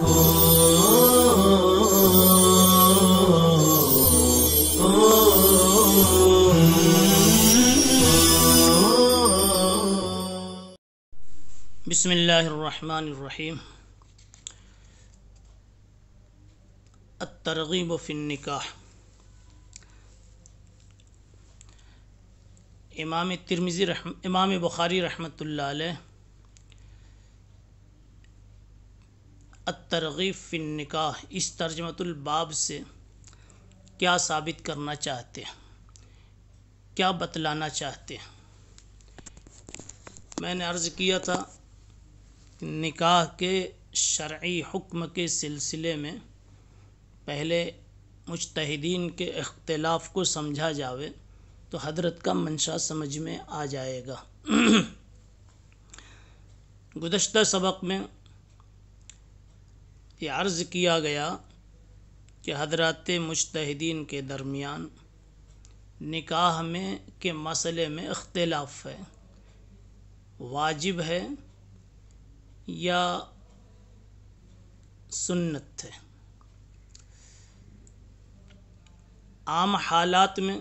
بسم اللہ الرحمن الرحیم۔ الترغیب فی النکاح۔ امام بخاری رحمۃ اللہ علیہ الترغیب فی النکاح اس ترجمۃ الباب سے کیا ثابت کرنا چاہتے ہیں، کیا بتلانا چاہتے ہیں؟ میں نے عرض کیا تھا نکاح کے شرعی حکم کے سلسلے میں پہلے مجتہدین کے اختلاف کو سمجھا جاوے تو حضرت کا منشا سمجھ میں آ جائے گا۔ گزشتہ سبق میں یہ عرض کیا گیا کہ حضرات مجتہدین کے درمیان نکاح میں کے مسئلے میں اختلاف ہے، واجب ہے یا سنت ہے۔ عام حالات میں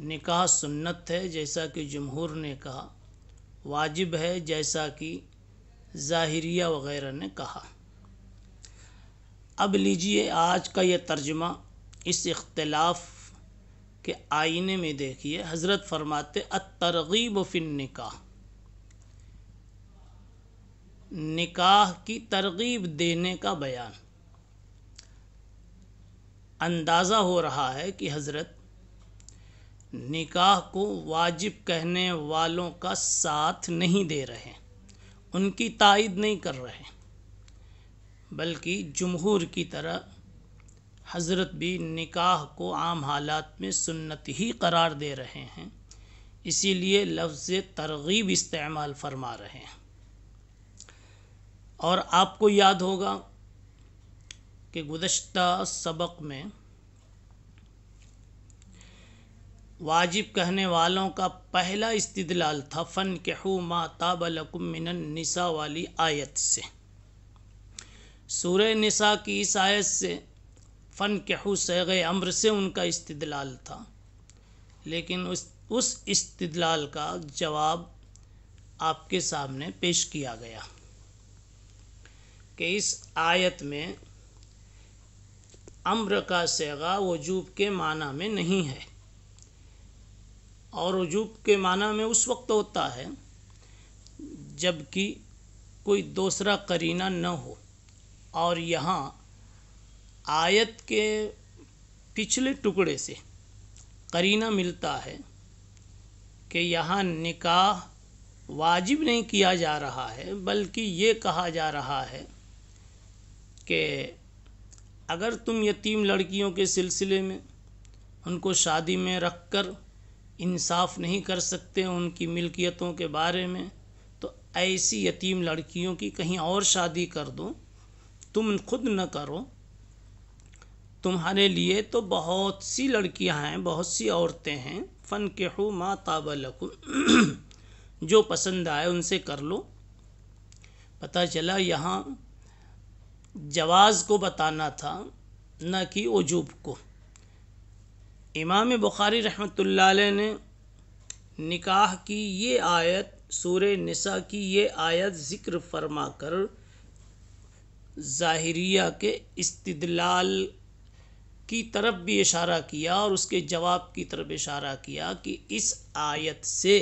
نکاح سنت ہے جیسا کہ جمہور نے کہا، واجب ہے جیسا کہ ظاہریہ وغیرہ نے کہا۔ اب لیجئے آج کا یہ ترجمہ اس اختلاف کے آئینے میں دیکھیے۔ حضرت فرماتے الترغیب فی النکاح، نکاح کی ترغیب دینے کا بیان۔ اندازہ ہو رہا ہے کہ حضرت نکاح کو واجب کہنے والوں کا ساتھ نہیں دے رہے، ان کی تائید نہیں کر رہے، بلکہ جمہور کی طرح حضرت بھی نکاح کو عام حالات میں سنت ہی قرار دے رہے ہیں، اسی لیے لفظ ترغیب استعمال فرما رہے ہیں۔ اور آپ کو یاد ہوگا کہ گزشتہ سبق میں واجب کہنے والوں کا پہلا استدلال تھا فَانْكِحُوا مَا طَابَ لَكُم مِّنَ النِّسَاءِ والی آیت سے۔ سورہ نساء کی اس آیت سے فَانْكِحُوا صیغہ امر سے ان کا استدلال تھا، لیکن اس استدلال کا جواب آپ کے سامنے پیش کیا گیا کہ اس آیت میں امر کا صیغہ وجوب کے معنی میں نہیں ہے، اور وجوب کے معنی میں اس وقت ہوتا ہے جب کہ کوئی دوسرا قرینہ نہ ہو، اور یہاں آیت کے پچھلے ٹکڑے سے قرینہ ملتا ہے کہ یہاں نکاح واجب نہیں کیا جا رہا ہے، بلکہ یہ کہا جا رہا ہے کہ اگر تم یتیم لڑکیوں کے سلسلے میں ان کو شادی میں رکھ کر انصاف نہیں کر سکتے ان کی ملکیتوں کے بارے میں، تو ایسی یتیم لڑکیوں کی کہیں اور شادی کر دو، تم خود نہ کرو، تمہارے لیے تو بہت سی لڑکیاں ہیں، بہت سی عورتیں ہیں، فَانْكِحُوا مَا طَابَ لَكُم، جو پسند آئے ان سے کر لو۔ پتہ چلا یہاں جواز کو بتانا تھا، نہ کہ وجوب کو۔ امام بخاری رحمۃ اللہ علیہ نے نکاح کی یہ آیت، سورہ نساء کی یہ آیت ذکر فرما کر ظاہریہ کے استدلال کی طرف بھی اشارہ کیا اور اس کے جواب کی طرف اشارہ کیا کہ اس آیت سے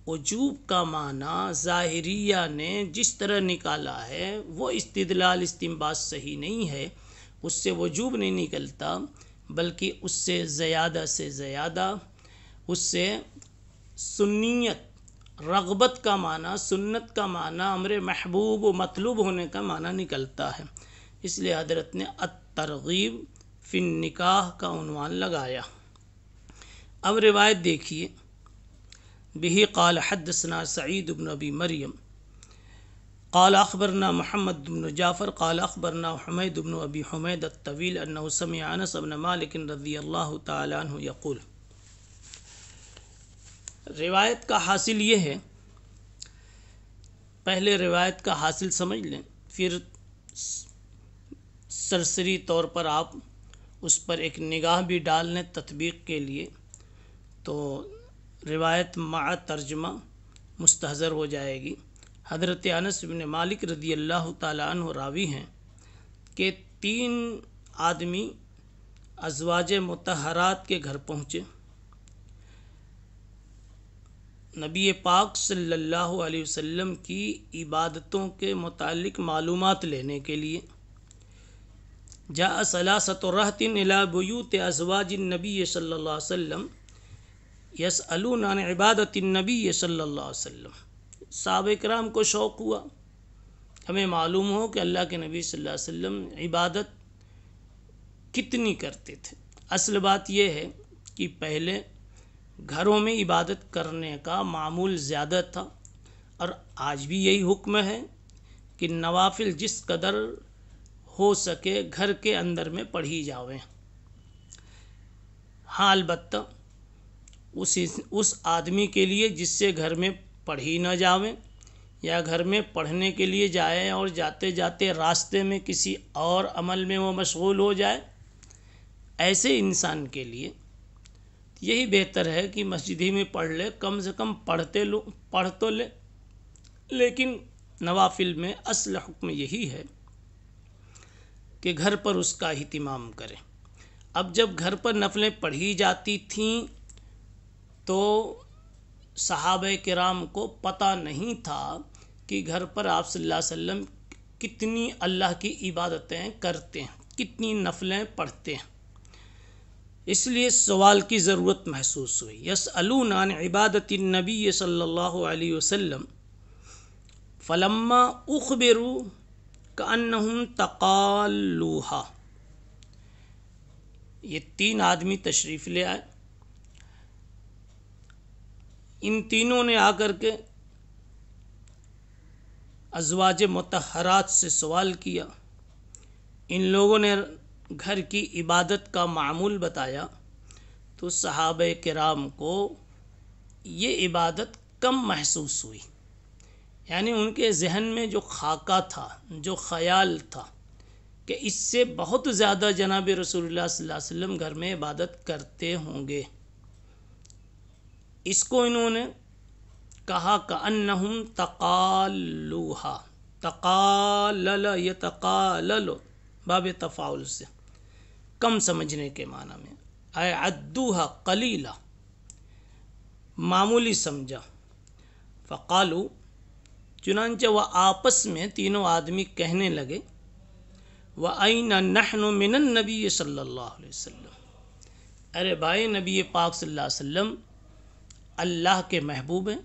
وجوب کا معنی ظاہریہ نے جس طرح نکالا ہے وہ استدلال استنباط صحیح نہیں ہے، اس سے وجوب نہیں نکلتا، بلکہ اس سے زیادہ اس سے سنیت، رغبت کا معنی، سنت کا معنی، امر محبوب و مطلوب ہونے کا معنی نکلتا ہے۔ اس لیے حضرت نے الترغیب فی النکاح کا عنوان لگایا۔ اب روایت دیکھیے، بہ قال حدثنا سعید بن ابی مریم قال اخبرنا محمد بن جعفر قال اخبرنا حمید بن ابی حمید الطویل انه سمع انس بن مالک رضی اللہ تعالی عنہ یقول۔ روایت کا حاصل یہ ہے، پہلے روایت کا حاصل سمجھ لیں، پھر سرسری طور پر آپ اس پر ایک نگاہ بھی ڈال لیں تطبیق کے لیے تو روایت مع ترجمہ مستحضر ہو جائے گی۔ حضرت انس بن مالک رضی اللہ تعالیٰ عنہ راوی ہیں کہ 3 آدمی ازواج مطہرات کے گھر پہنچے، نبی پاک صلی اللہ علیہ وسلم کی عبادتوں کے متعلق معلومات لینے کے لیے۔ جاء ثلاثۃ رہط الی بیوت ازواج النبی صلی اللہ علیہ وسلم یسألون عن عبادت النبی صلی اللہ علیہ وسلم۔ صحابہ کرام کو شوق ہوا، ہمیں معلوم ہو کہ اللہ کے نبی صلی اللہ علیہ وسلم عبادت کتنی کرتے تھے۔ اصل بات یہ ہے کہ پہلے گھروں میں عبادت کرنے کا معمول زیادہ تھا، اور آج بھی یہی حکم ہے کہ نوافل جس قدر ہو سکے گھر کے اندر میں پڑھی جاویں۔ ہاں البتہ اس آدمی کے لیے جس سے گھر میں پڑھی نہ جاویں، یا گھر میں پڑھنے کے لیے جائیں اور جاتے جاتے راستے میں کسی اور عمل میں وہ مشغول ہو جائے، ایسے انسان کے لیے یہی بہتر ہے کہ مسجد ہی میں پڑھ لے، کم سے کم پڑھ تو لے۔ لیکن نوافل میں اصل حکم یہی ہے کہ گھر پر اس کا اہتمام کرے۔ اب جب گھر پر نفلیں پڑھی جاتی تھیں تو صحابہ کرام کو پتہ نہیں تھا کہ گھر پر آپ صلی اللہ علیہ وسلم کتنی اللہ کی عبادتیں کرتے ہیں، کتنی نفلیں پڑھتے ہیں، اس لیے سوال کی ضرورت محسوس ہوئی۔ یسألون عن عبادت النبی صلی اللہ علیہ وسلم فلما اخبروا کأنہم تقالوہا۔ یہ 3 آدمی تشریف لے آئے، ان تینوں نے آ کر کے ازواج مطہرات سے سوال کیا۔ ان لوگوں نے گھر کی عبادت کا معمول بتایا تو صحابہ کرام کو یہ عبادت کم محسوس ہوئی، یعنی ان کے ذہن میں جو خاکہ تھا، جو خیال تھا کہ اس سے بہت زیادہ جناب رسول اللہ صلی اللہ علیہ وسلم گھر میں عبادت کرتے ہوں گے، اس کو انہوں نے کہا کأنہم تقالوہا۔ تقالل یتقالل باب تفاعل سے کم سمجھنے کے معنی میں، اے عدوہا قلیلا، معمولی سمجھا۔ فقالو، چنانچہ وہ آپس میں تینوں آدمی کہنے لگے، وَأَيْنَ نَحْنُ مِنَ النَّبِيِّ صلی اللہ علیہ وسلم۔ ارے بھائی، نبی پاک صلی اللہ علیہ وسلم اللہ کے محبوب ہیں،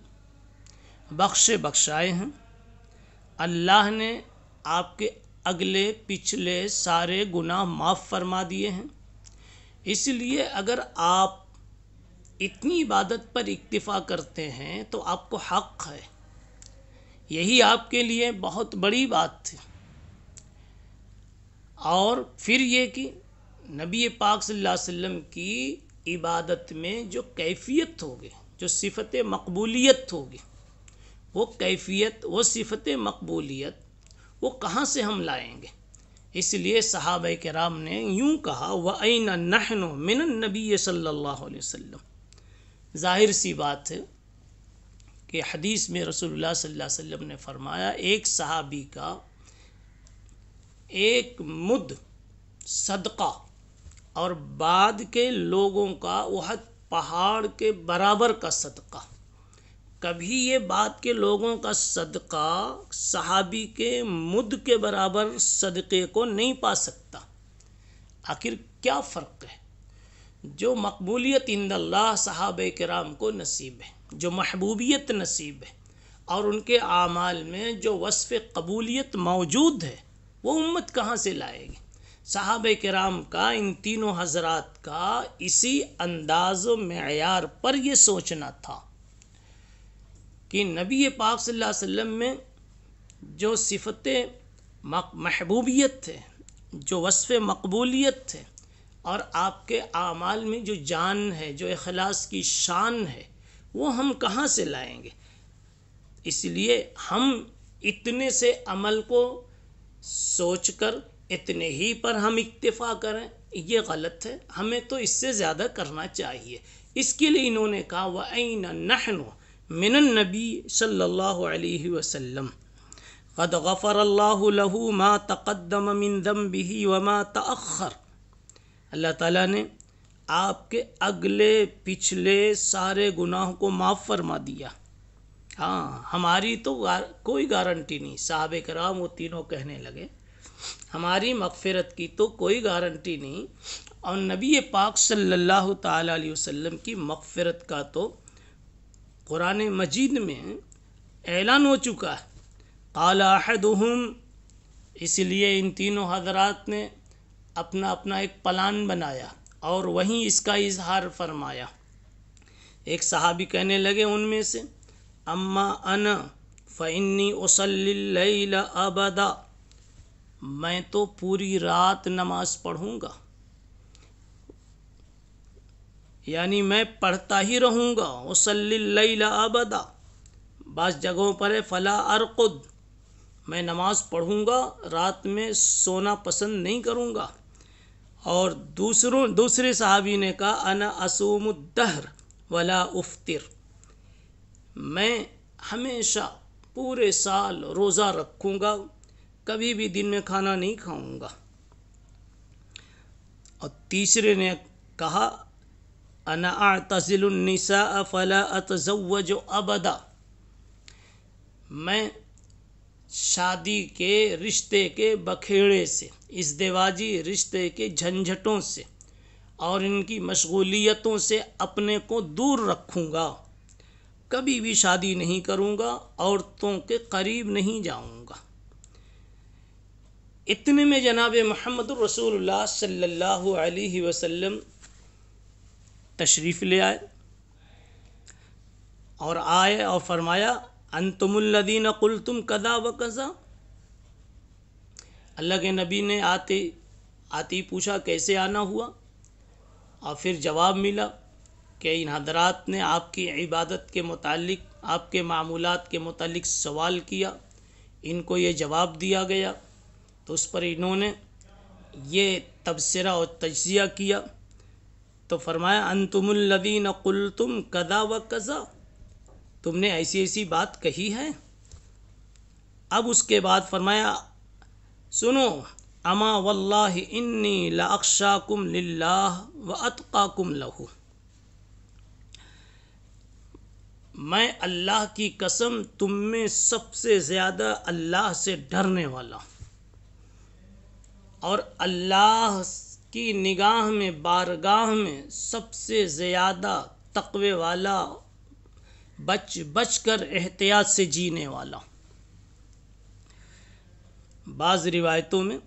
بخشے بخشائے ہیں، اللہ نے آپ کے اگلے پچھلے سارے گناہ معاف فرما دیے ہیں، اس لیے اگر آپ اتنی عبادت پر اکتفا کرتے ہیں تو آپ کو حق ہے، یہی آپ کے لیے بہت بڑی بات تھی۔ اور پھر یہ کہ نبی پاک صلی اللہ علیہ وسلم کی عبادت میں جو کیفیت ہوگی، جو صفت مقبولیت ہوگی، وہ کیفیت، وہ صفت مقبولیت وہ کہاں سے ہم لائیں گے؟ اس لیے صحابہ کرام نے یوں کہا، وَأَيْنَ نَحْنُ مِنَ النَّبِيِّ صلی اللہ علیہ وسلم۔ ظاہر سی بات ہے کہ حدیث میں رسول اللہ صلی اللہ علیہ وسلم نے فرمایا، ایک صحابی کا ایک مد صدقہ اور بعد کے لوگوں کا احد پہاڑ کے برابر کا صدقہ، کبھی یہ بات کہ لوگوں کا صدقہ صحابی کے مد کے برابر صدقے کو نہیں پا سکتا۔ آخر کیا فرق ہے؟ جو مقبولیت عند اللہ صحابہ کرام کو نصیب ہے، جو محبوبیت نصیب ہے، اور ان کے اعمال میں جو وصف قبولیت موجود ہے، وہ امت کہاں سے لائے گی؟ صحابہ کرام کا، ان تینوں حضرات کا اسی انداز و معیار پر یہ سوچنا تھا کہ نبی پاک صلی اللہ علیہ وسلم میں جو صفت محبوبیت ہے، جو وصف مقبولیت ہے، اور آپ کے اعمال میں جو جان ہے، جو اخلاص کی شان ہے، وہ ہم کہاں سے لائیں گے؟ اس لیے ہم اتنے سے عمل کو سوچ کر اتنے ہی پر ہم اکتفا کریں، یہ غلط ہے، ہمیں تو اس سے زیادہ کرنا چاہیے۔ اس کے لیے انہوں نے کہا وَأَيْنَ نَحْنُ مِنَ النَّبِيِّ صلی اللہ علیہ وسلم قد غفر اللہ له ما تقدم من ذنبه وما تأخر۔ اللہ تعالیٰ نے آپ کے اگلے پچھلے سارے گناہوں کو معاف فرما دیا۔ ہاں، ہماری تو کوئی گارنٹی نہیں۔ صحابہ کرام وہ تینوں کہنے لگے ہماری مغفرت کی تو کوئی گارنٹی نہیں، اور نبی پاک صلی اللہ تعالیٰ علیہ وسلم کی مغفرت کا تو قرآن مجید میں اعلان ہو چکا ہے۔ قال احدہم، اس لیے ان تینوں حضرات نے اپنا اپنا ایک پلان بنایا اور وہیں اس کا اظہار فرمایا۔ ایک صحابی کہنے لگے ان میں سے اما انا فانی اصلی اللیل ابدا، میں تو پوری رات نماز پڑھوں گا، یعنی میں پڑھتا ہی رہوں گا۔ اصلی اللیل ابدا، بعض جگہوں پر ہے فلا ارقد، میں نماز پڑھوں گا، رات میں سونا پسند نہیں کروں گا۔ اور دوسرے صحابی نے کہا انا اصوم الدہر ولا افطر، میں ہمیشہ پورے سال روزہ رکھوں گا، کبھی بھی دن میں کھانا نہیں کھاؤں گا۔ اور تیسرے نے کہا انا اعتزل النساء فلا اتزوج ابدا، میں شادی کے رشتے کے بکھیڑے سے، ازدواجی رشتے کے جھنجھٹوں سے اور ان کی مشغولیتوں سے اپنے کو دور رکھوں گا، کبھی بھی شادی نہیں کروں گا، عورتوں کے قریب نہیں جاؤں گا۔ اتنے میں جناب محمد رسول اللہ صلی اللہ علیہ وسلم تشریف لے آئے اور فرمایا انتم الذین قلتم کذا و کذا۔ اللہ کے نبی نے آتے پوچھا کیسے آنا ہوا، اور پھر جواب ملا کہ ان حضرات نے آپ کی عبادت کے متعلق، آپ کے معمولات کے متعلق سوال کیا، ان کو یہ جواب دیا گیا، تو اس پر انہوں نے یہ تبصرہ اور تجزیہ کیا، تو فرمایا انتم الذین قلتم کذا و کذا، تم نے ایسی ایسی بات کہی ہے۔ اب اس کے بعد فرمایا سنو اما واللہ انی لاخشاکم للہ واتقاکم لہ، میں اللہ کی قسم تم میں سب سے زیادہ اللہ سے ڈرنے والا ہوں، اور اللہ کی نگاہ میں، بارگاہ میں سب سے زیادہ تقوی والا، بچ کر احتیاط سے جینے والا ہوں۔ بعض روایتوں میں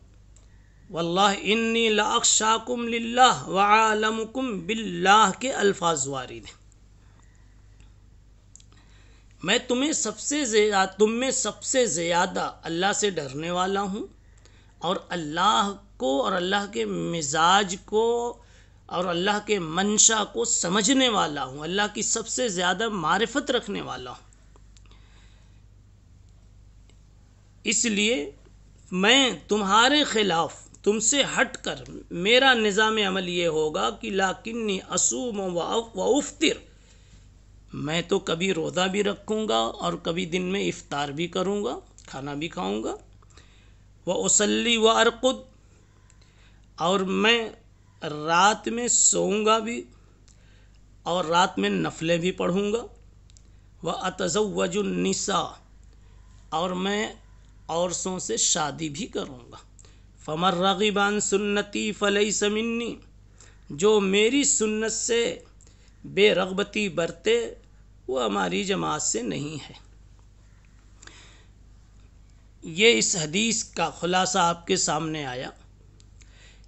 واللہ انی لاخشاکم للہ وعالمکم باللہ کے الفاظ وارد ہیں، میں تم میں سب سے زیادہ اللہ سے ڈرنے والا ہوں، اور اللہ کو اور اللہ کے مزاج کو اور اللہ کے منشا کو سمجھنے والا ہوں، اللہ کی سب سے زیادہ معرفت رکھنے والا ہوں۔ اس لیے میں تمہارے خلاف، تم سے ہٹ کر میرا نظام عمل یہ ہوگا کہ لیکنی اصوم و افطر، میں تو کبھی روزہ بھی رکھوں گا اور کبھی دن میں افطار بھی کروں گا، کھانا بھی کھاؤں گا، وأصلی وأرقد، اور میں رات میں سوؤں گا بھی اور رات میں نفلیں بھی پڑھوں گا، وأتزوج النساء، اور میں عورتوں سے شادی بھی کروں گا، فمن رغب عن سنتی فلیس منی، جو میری سنت سے بے رغبتی برتے وہ ہماری جماعت سے نہیں ہے۔ یہ اس حدیث کا خلاصہ آپ کے سامنے آیا۔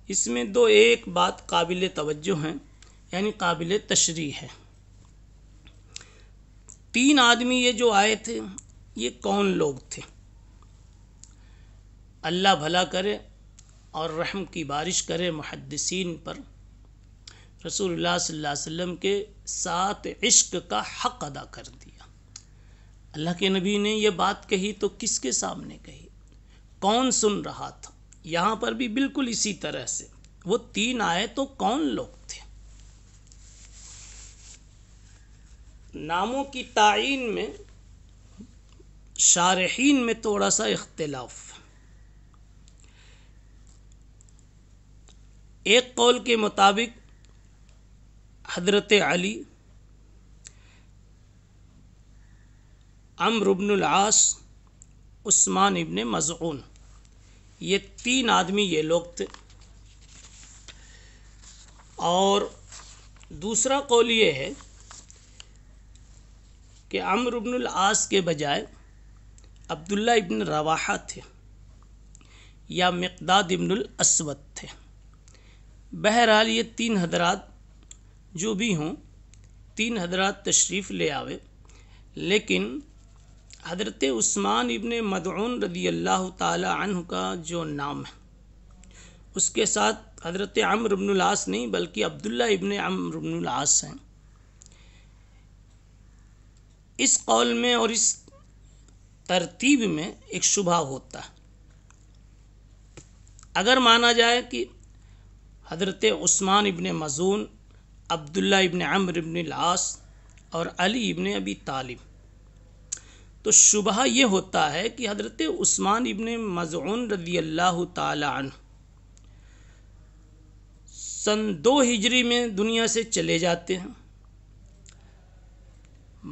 اس میں ایک بات قابل توجہ ہے، یعنی قابل تشریح ہے۔ 3 آدمی یہ جو آئے تھے، یہ کون لوگ تھے؟ اللہ بھلا کرے اور رحم کی بارش کرے محدثین پر، رسول اللہ صلی اللہ علیہ وسلم کے ساتھ عشق کا حق ادا کر دیا۔ اللہ کے نبی نے یہ بات کہی تو کس کے سامنے کہی؟ کون سن رہا تھا، یہاں پر بھی بالکل اسی طرح سے وہ 3 آئے تو کون لوگ تھے۔ ناموں کی تعین میں شارحین میں تھوڑا سا اختلاف۔ ایک قول کے مطابق حضرت علی، عمرو بن العاص، عثمان ابن مظعون، یہ 3 آدمی یہ لوگ تھے۔ اور دوسرا قول یہ ہے کہ عمرو بن العاص کے بجائے عبداللہ ابن رواحہ تھے یا مقداد ابن الاسود تھے۔ بہرحال یہ 3 حضرات جو بھی ہوں، 3 حضرات تشریف لے آوے، لیکن حضرت عثمان ابن مظعون رضی اللہ تعالی عنہ کا جو نام ہے اس کے ساتھ حضرت عمرو بن العاص نہیں بلکہ عبداللہ ابن عمرو بن العاص ہیں۔ اس قول میں اور اس ترتیب میں ایک شبہ ہوتا ہے۔ اگر مانا جائے کہ حضرت عثمان ابن مظعون، عبداللہ ابن عمرو ابن العاص اور علی ابن ابی طالب، تو شبہ یہ ہوتا ہے کہ حضرت عثمان ابن مظعون رضی اللہ تعالی عنہ سن 2 ہجری میں دنیا سے چلے جاتے ہیں۔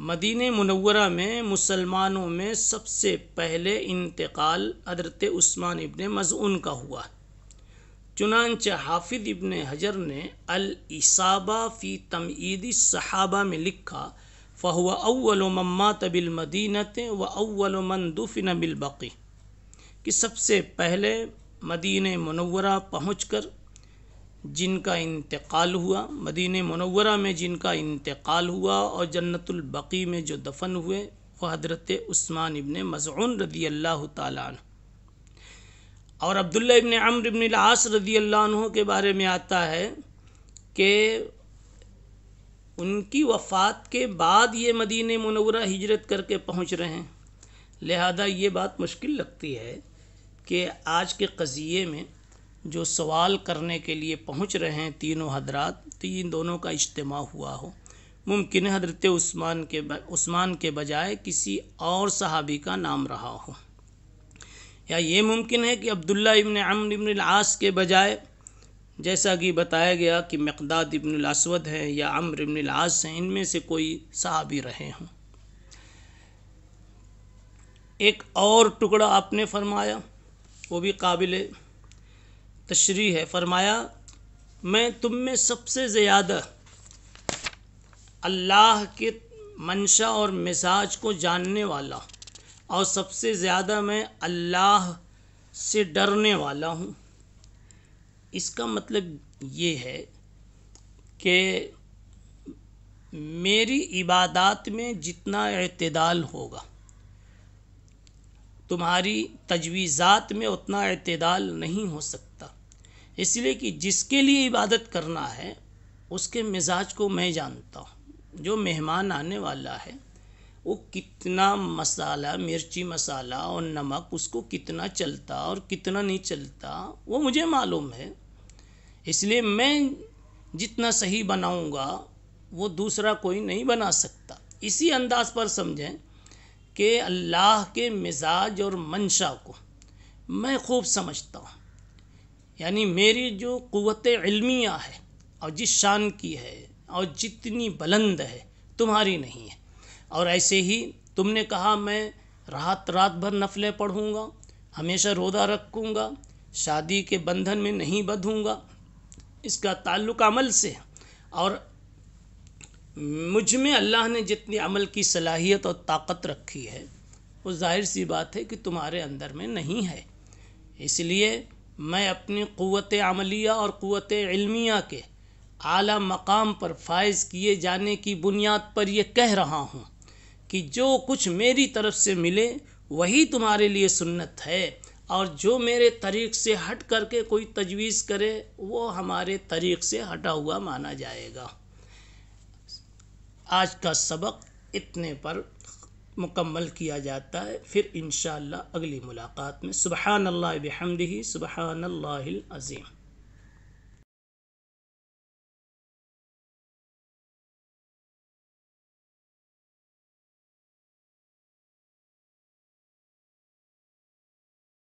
مدینہ منورہ میں مسلمانوں میں سب سے پہلے انتقال حضرت عثمان ابن مظعون کا ہوا۔ چنانچہ حافظ ابن حجر نے الاصابہ فی تمہید الصحابہ میں لکھا، فہو اول من مات بالمدینۃ و اول من دفن بالبقیع، کہ سب سے پہلے مدینہ منورہ پہنچ کر جن کا انتقال ہوا، مدینہ منورہ میں جن کا انتقال ہوا اور جنت البقیع میں جو دفن ہوئے، وہ حضرت عثمان ابن مظعون رضی اللہ تعالیٰ عنہ۔ اور عبداللہ ابن عمرو ابن العاص رضی اللہ عنہ کے بارے میں آتا ہے کہ ان کی وفات کے بعد یہ مدینہ منورہ ہجرت کر کے پہنچ رہے ہیں، لہذا یہ بات مشکل لگتی ہے کہ آج کے قضیے میں جو سوال کرنے کے لیے پہنچ رہے ہیں تینوں حضرات، تو ان دونوں کا اجتماع ہوا ہو۔ ممکن ہے حضرت عثمان کے بجائے کسی اور صحابی کا نام رہا ہو، یا یہ ممکن ہے کہ عبداللہ ابن عمرو ابن العاص کے بجائے جیسا کہ بتایا گیا کہ مقداد ابن الاسود ہے یا عمرو ابن العاص ہیں، ان میں سے کوئی صحابی رہے ہوں۔ ایک اور ٹکڑا آپ نے فرمایا، وہ بھی قابل تشریح ہے۔ فرمایا، میں تم میں سب سے زیادہ اللہ کے منشا اور مزاج کو جاننے والا اور سب سے زیادہ میں اللہ سے ڈرنے والا ہوں۔ اس کا مطلب یہ ہے کہ میری عبادات میں جتنا اعتدال ہوگا، تمہاری تجویزات میں اتنا اعتدال نہیں ہو سکتا، اس لیے کہ جس کے لیے عبادت کرنا ہے اس کے مزاج کو میں جانتا ہوں۔ جو مہمان آنے والا ہے وہ کتنا مسالہ، مرچی مسالہ اور نمک اس کو کتنا چلتا اور کتنا نہیں چلتا وہ مجھے معلوم ہے، اس لیے میں جتنا صحیح بناؤں گا وہ دوسرا کوئی نہیں بنا سکتا۔ اسی انداز پر سمجھیں کہ اللہ کے مزاج اور منشا کو میں خوب سمجھتا ہوں، یعنی میری جو قوت علمیہ ہے اور جس شان کی ہے اور جتنی بلند ہے تمہاری نہیں ہے۔ اور ایسے ہی تم نے کہا میں رات بھر نفلیں پڑھوں گا، ہمیشہ روزہ رکھوں گا، شادی کے بندھن میں نہیں بندھوں گا، اس کا تعلق عمل سے ہے، اور مجھ میں اللہ نے جتنی عمل کی صلاحیت اور طاقت رکھی ہے وہ ظاہر سی بات ہے کہ تمہارے اندر میں نہیں ہے۔ اس لیے میں اپنی قوت عملیہ اور قوت علمیہ کے اعلیٰ مقام پر فائز کیے جانے کی بنیاد پر یہ کہہ رہا ہوں کہ جو کچھ میری طرف سے ملے وہی تمہارے لیے سنت ہے، اور جو میرے طریق سے ہٹ کر کے کوئی تجویز کرے وہ ہمارے طریق سے ہٹا ہوا مانا جائے گا۔ آج کا سبق اتنے پر مکمل کیا جاتا ہے۔ پھر انشاءاللہ اگلی ملاقات میں سبحان اللہ بحمدہ سبحان اللہ العظیم۔